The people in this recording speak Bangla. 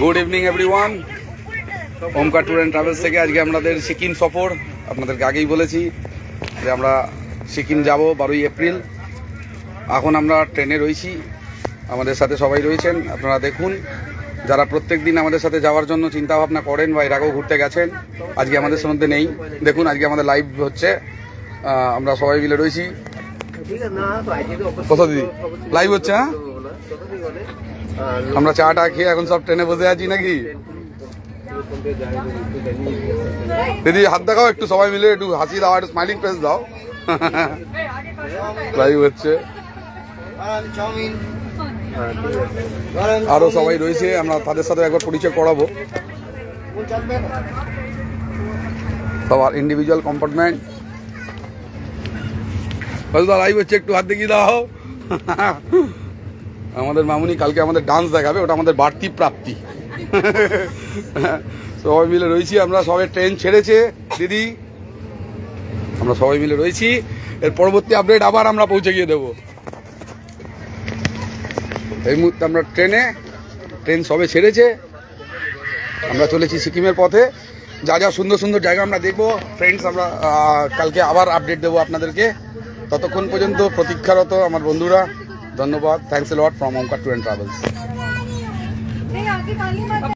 Good evening everyone. Omkar tour and travels থেকে আজকে আমাদের সিকিম সফর। আপনাদেরকে আগেই বলেছি যে আমরা সিকিম যাব 12ই এপ্রিল। এখন আমরা ট্রেনে রয়েছি, আমাদের সাথে সবাই রয়েছেন। আপনারা দেখুন, যারা প্রত্যেক দিন আমাদের সাথে যাওয়ার জন্য চিন্তা ভাবনা করেন বা এর আগেও ঘুরতে গেছেন, আজকে আমাদের মধ্যে নেই। দেখুন আজকে আমাদের লাইভ হচ্ছে, আমরা সবাই মিলে রয়েছি। কত দিদি লাইভ হচ্ছে? হ্যাঁ, আমরা চাটা খেয়ে এখন সব ট্রেনে বসে আছি নাকি? দিদি হাত দেখাও একটু, সবাই মিলে একটু হাসি দাও, একটু স্মাইলিং ফেস দাও। লাইভ হচ্ছে, আরো সবাই রয়েছে, আমরা তাদের সাথে একবার পরিচয় করাবো। সবার ইন্ডিভিজুয়াল কম্পার্টমেন্ট লাইভ হচ্ছে, একটু হাত দেখিয়ে দাও। আমাদের মামুনি কালকে আমাদের ডান্স দেখাবে, ওটা আমাদের বাড়তি প্রাপ্তি। সবাই মিলে রয়েছি আমরা, সবাই ট্রেন ছেড়েছে দিদি, আমরা সবাই মিলে রয়েছি। এর পরবর্তী আপডেট আবার আমরা পৌঁছে গিয়ে দেবো। এই মুহূর্তে আমরা ট্রেন সবে ছেড়েছে, আমরা চলেছি সিকিমের পথে। যা যা সুন্দর সুন্দর জায়গা আমরা দেখবো ফ্রেন্ডস, আমরা কালকে আবার আপডেট দেবো আপনাদেরকে। ততক্ষণ পর্যন্ত প্রতীক্ষারত আমার বন্ধুরা, ধন্যবাদ। Thanks a lot from Omkar tour and travels.